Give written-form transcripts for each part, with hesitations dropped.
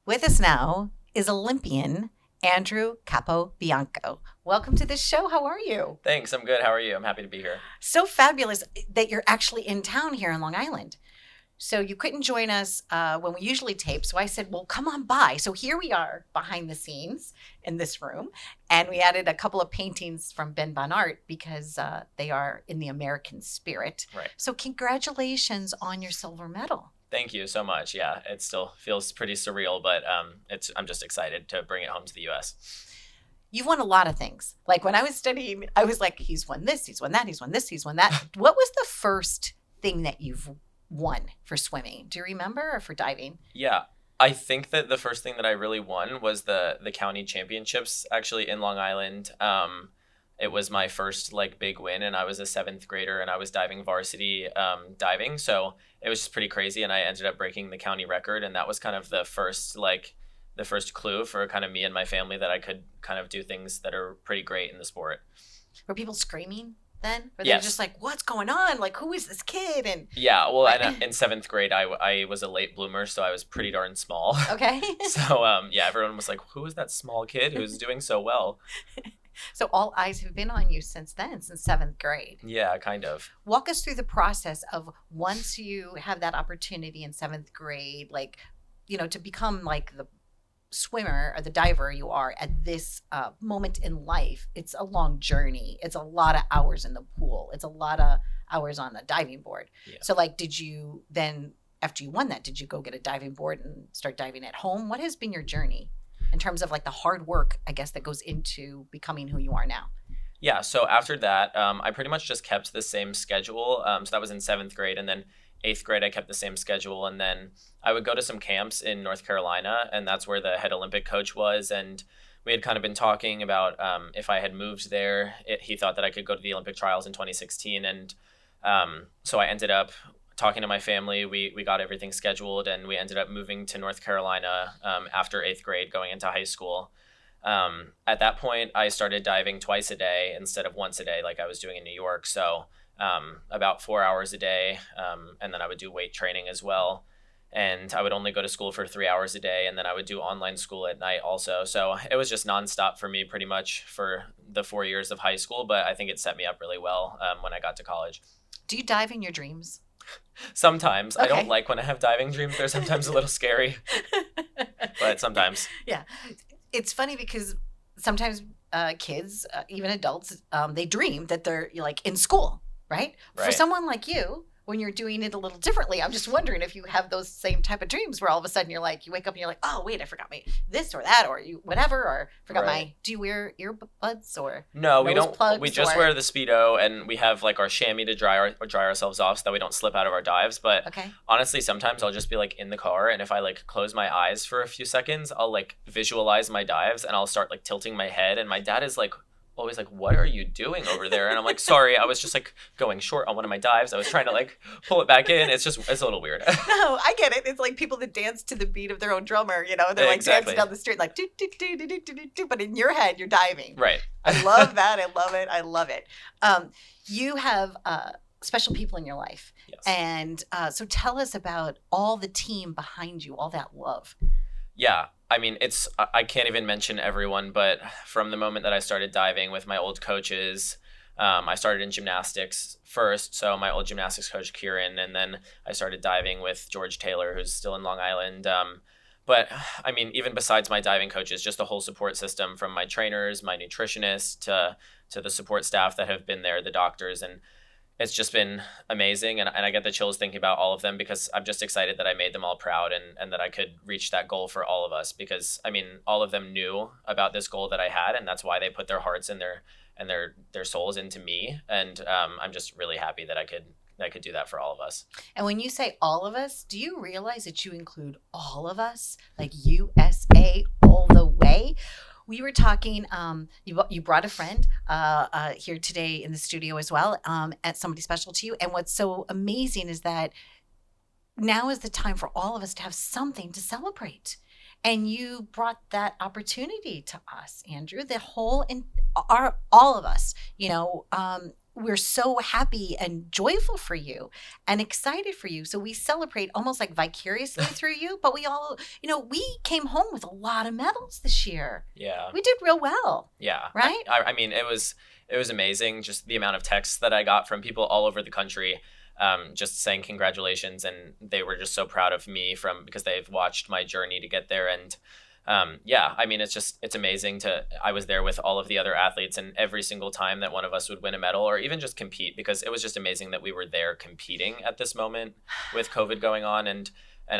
With us now is Olympian Andrew Capobianco. Welcome to this show. How are you? Thanks. I'm good. How are you? I'm happy to be here. So fabulous that you're actually in town here in Long Island. So you couldn't join us when we usually tape. So I said, well, come on by. So here we are behind the scenes in this room. And we added a couple of paintings from Ben Bon Art because they are in the American spirit. Right. So congratulations on your silver medal. Thank you so much. Yeah, it still feels pretty surreal, but I'm just excited to bring it home to the U.S. You've won a lot of things. Like when I was studying, I was like, he's won this, he's won that, he's won this, he's won that. What was the first thing that you've won for swimming? Do you remember, or for diving? Yeah, I think that the first thing that I really won was the county championships actually in Long Island. It was my first like big win, and I was a seventh grader, and I was diving varsity diving, so it was just pretty crazy, and I ended up breaking the county record, and that was kind of the first clue for kind of me and my family that I could kind of do things that are pretty great in the sport. Were people screaming then? Or they Yes. were just like, what's going on? Like, who is this kid? And Yeah, well, in seventh grade, I was a late bloomer, so I was pretty darn small. okay. So yeah, everyone was like, "Who is that small kid who's doing so well?" So all eyes have been on you since then, since seventh grade. Yeah, kind of. Walk us through the process of once you have that opportunity in seventh grade, like, to become like the swimmer or the diver you are at this moment in life. It's a long journey. It's a lot of hours in the pool. It's a lot of hours on a diving board. Yeah. So like, did you then, after you won that, did you go get a diving board and start diving at home? What has been your journey in terms of like the hard work, I guess, that goes into becoming who you are now? Yeah, so after that, I pretty much just kept the same schedule. So that was in seventh grade, and then eighth grade, I kept the same schedule, and then I would go to some camps in North Carolina, and that's where the head Olympic coach was, and we had kind of been talking about if I had moved there, he thought that I could go to the Olympic trials in 2016, and so I ended up talking to my family. We got everything scheduled, and we ended up moving to North Carolina after eighth grade, going into high school. At that point, I started diving twice a day instead of once a day like I was doing in New York. So about 4 hours a day, and then I would do weight training as well. And I would only go to school for 3 hours a day, and then I would do online school at night also. So it was just nonstop for me pretty much for the 4 years of high school, but I think it set me up really well when I got to college. Do you dive in your dreams? Sometimes. Okay. I don't like when I have diving dreams. They're sometimes a little scary, but sometimes. Yeah. It's funny because sometimes kids, even adults, they dream that they're like in school, right? For Right. someone like you, when you're doing it a little differently, I'm just wondering if you have those same type of dreams where all of a sudden you're like, you wake up and you're like, oh, wait, I forgot my this or that, or you whatever, or forgot Right. my, do you wear earbuds or? No, we Nose don't. plugs We just or- wear the Speedo, and we have like our chamois to dry ourselves off so that we don't slip out of our dives. But Okay. honestly, sometimes I'll just be like in the car, and if I like close my eyes for a few seconds, I'll like visualize my dives, and I'll start like tilting my head. And my dad is like always like, "What are you doing over there?" And I'm like, "Sorry, I was just like going short on one of my dives. I was trying to like pull it back in." It's a little weird. No, I get it. It's like people that dance to the beat of their own drummer, they're like Exactly. dancing down the street like do do do do do do do, but in your head you're diving. Right. I love that. I love it. I love it. You have special people in your life. Yes. And so tell us about all the team behind you, all that love. Yeah, I mean, I can't even mention everyone, but from the moment that I started diving with my old coaches, I started in gymnastics first. So my old gymnastics coach, Kieran, and then I started diving with George Taylor, who's still in Long Island. But I mean, even besides my diving coaches, just the whole support system from my trainers, my nutritionist, to the support staff that have been there, the doctors, and it's just been amazing, and I get the chills thinking about all of them because I'm just excited that I made them all proud and that I could reach that goal for all of us, because I mean all of them knew about this goal that I had, and that's why they put their hearts and their souls into me, and I'm just really happy that I could do that for all of us. And when you say all of us, do you realize that you include all of us, like USA all the way? We were talking, you brought a friend here today in the studio as well, at somebody special to you. And what's so amazing is that now is the time for all of us to have something to celebrate. And you brought that opportunity to us, Andrew, all of us, we're so happy and joyful for you and excited for you. So we celebrate almost like vicariously through you. But we all, we came home with a lot of medals this year. Yeah. We did real well. Yeah. Right? I mean, it was amazing, just the amount of texts that I got from people all over the country, just saying congratulations, and they were just so proud of me because they've watched my journey to get there. And yeah, I mean, it's amazing I was there with all of the other athletes, and every single time that one of us would win a medal or even just compete, because it was just amazing that we were there competing at this moment with COVID going on. And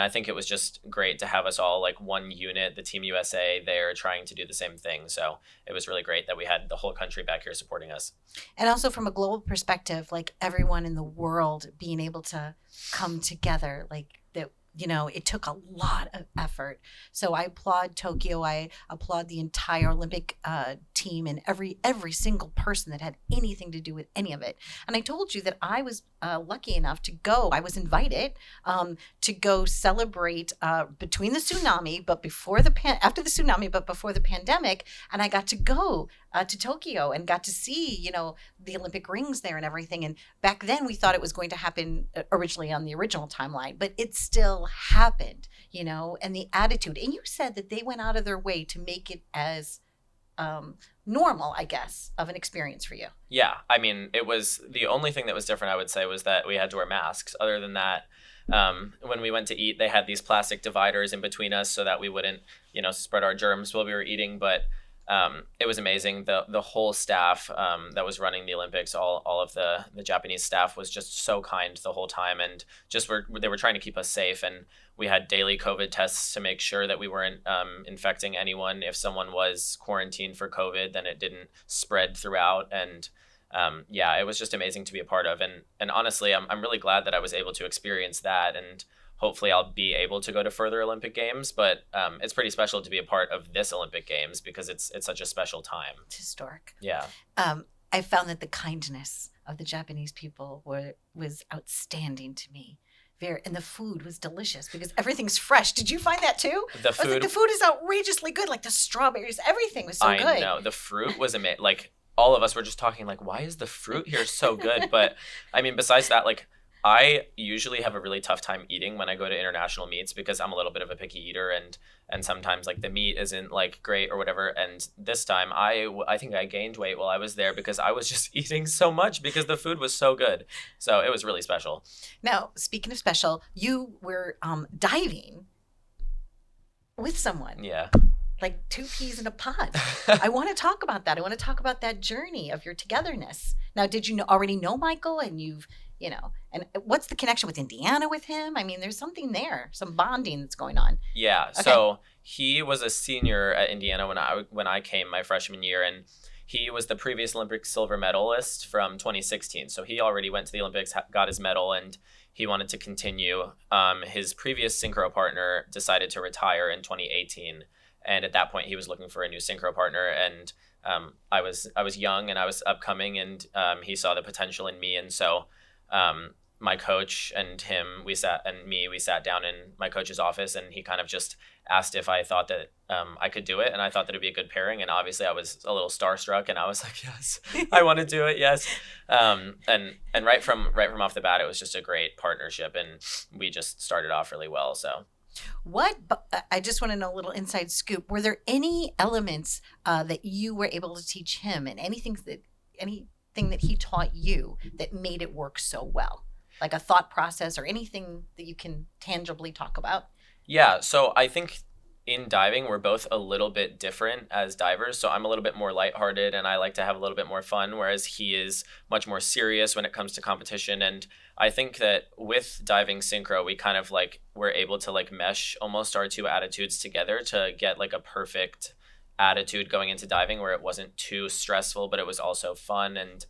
I think it was just great to have us all like one unit, the Team USA, there trying to do the same thing. So it was really great that we had the whole country back here supporting us. And also from a global perspective, like everyone in the world being able to come together, like that, it took a lot of effort. So I applaud Tokyo. I applaud the entire Olympic team and every single person that had anything to do with any of it. And I told you that I was lucky enough to go. I was invited to go celebrate between the tsunami, but after the tsunami, but before the pandemic. And I got to go to Tokyo and got to see, the Olympic rings there and everything. And back then we thought it was going to happen originally on the original timeline, but it still happened, and the attitude. And you said that they went out of their way to make it as normal, I guess, of an experience for you. Yeah. I mean, it was the only thing that was different, I would say, was that we had to wear masks. Other than that, when we went to eat, they had these plastic dividers in between us so that we wouldn't, spread our germs while we were eating. But it was amazing. The whole staff that was running the Olympics, all of the Japanese staff was just so kind the whole time, and they were trying to keep us safe. And we had daily COVID tests to make sure that we weren't infecting anyone. If someone was quarantined for COVID, then it didn't spread throughout. And yeah, it was just amazing to be a part of. And honestly, I'm really glad that I was able to experience that. And hopefully I'll be able to go to further Olympic Games, but it's pretty special to be a part of this Olympic Games because it's such a special time. It's historic. Yeah. I found that the kindness of the Japanese people was outstanding to me. And the food was delicious because everything's fresh. Did you find that too? The food is outrageously good. Like the strawberries, everything was so good. I know. The fruit was amazing. Like all of us were just talking like, why is the fruit here so good? But I mean, besides that, like I usually have a really tough time eating when I go to international meets because I'm a little bit of a picky eater, and sometimes like the meat isn't like great or whatever. And this time I think I gained weight while I was there because I was just eating so much because the food was so good. So it was really special. Now, speaking of special, you were diving with someone. Yeah. Like two peas in a pod. I want to talk about that. I want to talk about that journey of your togetherness. Now, did you already know Michael and and what's the connection with Indiana with him? I mean, there's something there, some bonding that's going on. Yeah. Okay. So he was a senior at Indiana when I came my freshman year, and he was the previous Olympic silver medalist from 2016. So he already went to the Olympics, got his medal, and he wanted to continue. His previous synchro partner decided to retire in 2018. And at that point, he was looking for a new synchro partner, and I was young and I was upcoming, and he saw the potential in me, and so my coach and we sat down in my coach's office, and he kind of just asked if I thought that I could do it, and I thought that it'd be a good pairing, and obviously I was a little starstruck, and I was like, yes, I want to do it, yes, and right from off the bat, it was just a great partnership, and we just started off really well, so. I just want to know a little inside scoop. Were there any elements that you were able to teach him, and anything that he taught you that made it work so well? Like a thought process or anything that you can tangibly talk about? Yeah, so I think in diving, we're both a little bit different as divers. So I'm a little bit more lighthearted and I like to have a little bit more fun, whereas he is much more serious when it comes to competition. And I think that with diving synchro, we kind of like were able to like mesh almost our two attitudes together to get like a perfect attitude going into diving where it wasn't too stressful, but it was also fun. And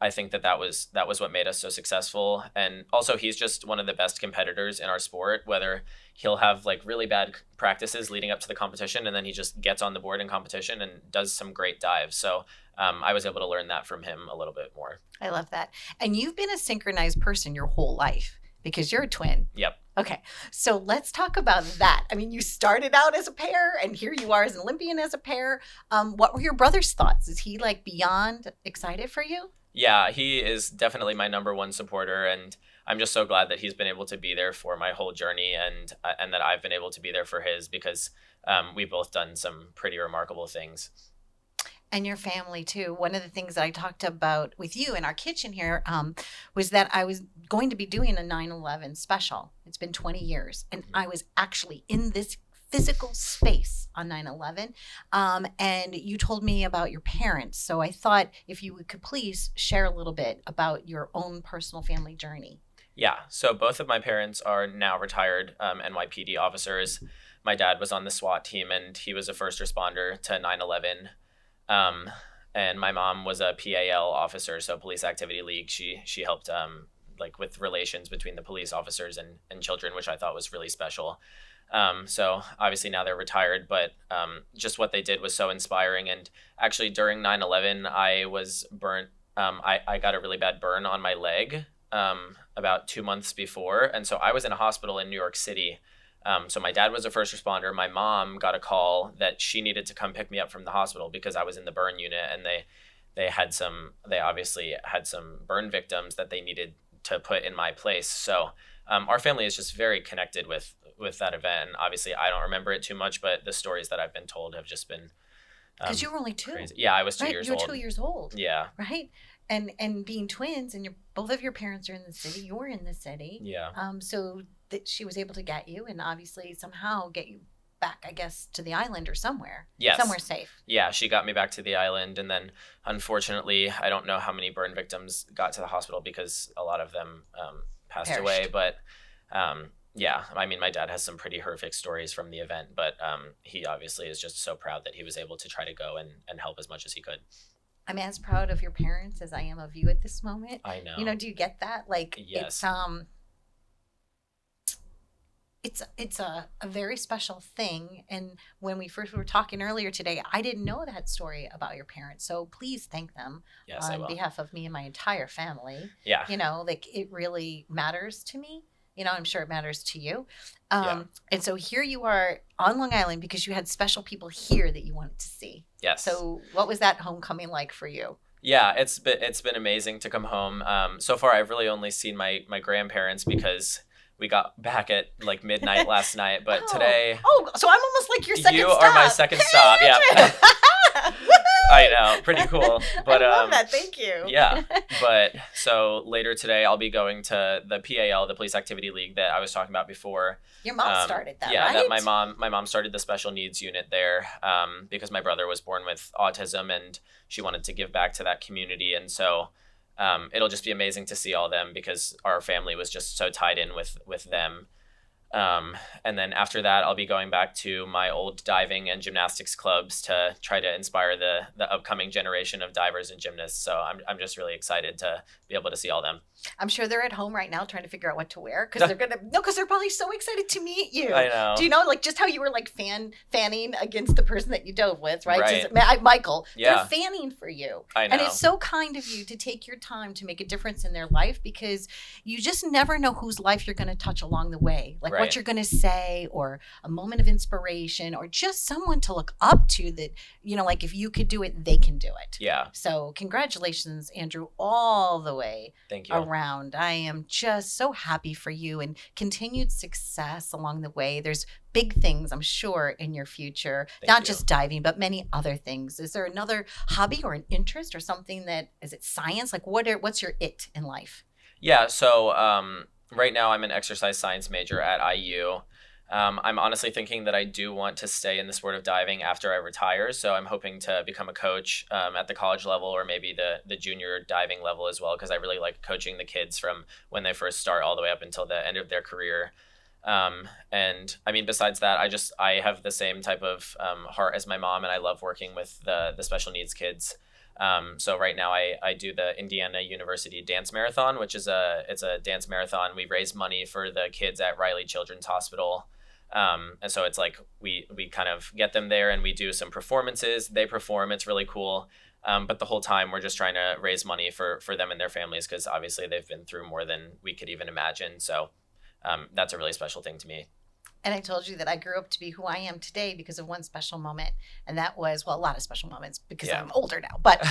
I think that was what made us so successful. And also he's just one of the best competitors in our sport, whether he'll have like really bad practices leading up to the competition and then he just gets on the board in competition and does some great dives. So I was able to learn that from him a little bit more. I love that. And you've been a synchronized person your whole life because you're a twin. Yep. Okay, so let's talk about that. I mean, you started out as a pair, and here you are as an Olympian as a pair. What were your brother's thoughts? Is he like beyond excited for you? Yeah, he is definitely my number one supporter, and I'm just so glad that he's been able to be there for my whole journey, and that I've been able to be there for his, because we've both done some pretty remarkable things. And your family too. One of the things that I talked about with you in our kitchen here was that I was going to be doing a 9/11 special. It's been 20 years, and I was actually in this physical space on 9/11. And you told me about your parents. So I thought if you could please share a little bit about your own personal family journey. Yeah, so both of my parents are now retired NYPD officers. My dad was on the SWAT team, and he was a first responder to 9/11. Um, and my mom was a PAL officer, so Police Activity League. She helped like with relations between the police officers and children, which I thought was really special. So obviously now they're retired, but just what they did was so inspiring. And actually during 9/11, I was burnt. I got a really bad burn on my leg about 2 months before. And so I was in a hospital in New York City. So my dad was a first responder. My mom got a call that she needed to come pick me up from the hospital because I was in the burn unit, and they obviously had some burn victims that they needed to put in my place. So our family is just very connected with that event. And obviously I don't remember it too much, but the stories that I've been told have just been Because you were only two. crazy. Yeah, I was 2 Right? years You were old. 2 years old. Yeah, Right? And being twins, and both of your parents are in the city. You're in the city. yeah. So that she was able to get you, and obviously somehow get you back, I guess, to the island or somewhere. Yes. Somewhere safe. Yeah, she got me back to the island, and then unfortunately, I don't know how many burn victims got to the hospital because a lot of them passed Perished. away. But yeah, I mean, my dad has some pretty horrific stories from the event, but he obviously is just so proud that he was able to try to go and help as much as he could. I'm as proud of your parents as I am of you at this moment. I know. You know, do you get that? Like, Yes. it's a very special thing. And when we first were talking earlier today, I didn't know that story about your parents. So please thank them Yes, I on will. behalf of me and my entire family. Yeah. You know, like, it really matters to me. You know, I'm sure it matters to you. Yeah. And so here you are on Long Island because you had special people here that you wanted to see. Yes. So what was that homecoming like for you? Yeah, it's been amazing to come home. So far, I've really only seen my grandparents because we got back at like midnight last night. But today, so I'm almost like your second you stop. are my second stop. Yeah. I know, pretty cool. But I love that. Thank you. yeah. But so later today, I'll be going to the PAL, the Police Activity League that I was talking about before. Your mom started that, yeah, right? that my mom started the special needs unit there because my brother was born with autism, and she wanted to give back to that community. And so it'll just be amazing to see all of them because our family was just so tied in with them. And then after that, I'll be going back to my old diving and gymnastics clubs to try to inspire the upcoming generation of divers and gymnasts. So I'm just really excited to be able to see all them. I'm sure they're at home right now trying to figure out what to wear because they're probably so excited to meet you. I know. Do you know, like, just how you were like fanning against the person that you dove with, right? Right. Michael. Yeah. They're fanning for you. I know. And it's so kind of you to take your time to make a difference in their life because you just never know whose life you're going to touch along the way. Like Right. what you're going to say, or a moment of inspiration, or just someone to look up to that, you know, like if you could do it, they can do it. Yeah. So congratulations, Andrew, all the way Thank you. around. I am just so happy for you and continued success along the way. There's big things, I'm sure, in your future, not just diving, but many other things. Is there another hobby or an interest or something is it science? Like what's your it in life? Yeah. So right now I'm an exercise science major at IU. I'm honestly thinking that I do want to stay in the sport of diving after I retire. So I'm hoping to become a coach at the college level or maybe the junior diving level as well, because I really like coaching the kids from when they first start all the way up until the end of their career. And I mean, besides that, I have the same type of heart as my mom, and I love working with the special needs kids. So right now I do the Indiana University Dance Marathon, which is it's a dance marathon. We raise money for the kids at Riley Children's Hospital. And so it's like we kind of get them there and we do some performances. They perform. It's really cool. But the whole time we're just trying to raise money for them and their families because obviously they've been through more than we could even imagine. So that's a really special thing to me. And I told you that I grew up to be who I am today because of one special moment. And that was, well, a lot of special moments because I'm older now. But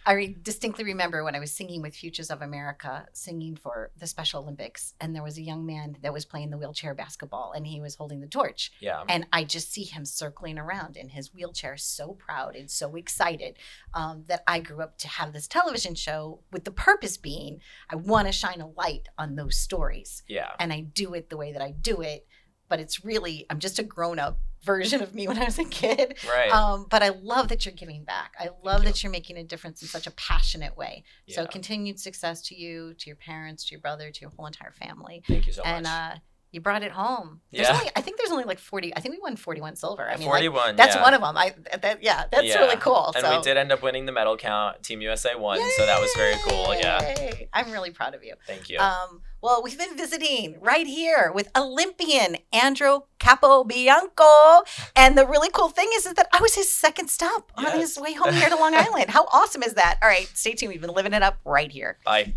I distinctly remember when I was singing with Futures of America, singing for the Special Olympics. And there was a young man that was playing the wheelchair basketball and he was holding the torch. Yeah. And I just see him circling around in his wheelchair, so proud and so excited that I grew up to have this television show with the purpose being I want to shine a light on those stories. Yeah. And I do it the way that I do it. But it's really, I'm just a grown-up version of me when I was a kid. Right. But I love that you're giving back. I love that you're making a difference in such a passionate way. Yeah. So continued success to you, to your parents, to your brother, to your whole entire family. Thank you so much. And you brought it home. I think there's only like 40. I think we won 41 silver. I mean, 41. That's one of them. That's really cool. And we did end up winning the medal count. Team USA won, Yay! So that was very cool. Yeah. I'm really proud of you. Thank you. Well, we've been visiting right here with Olympian Andrew Capobianco. And the really cool thing is that I was his second stop on his way home here to Long Island. How awesome is that? All right, stay tuned. We've been living it up right here. Bye.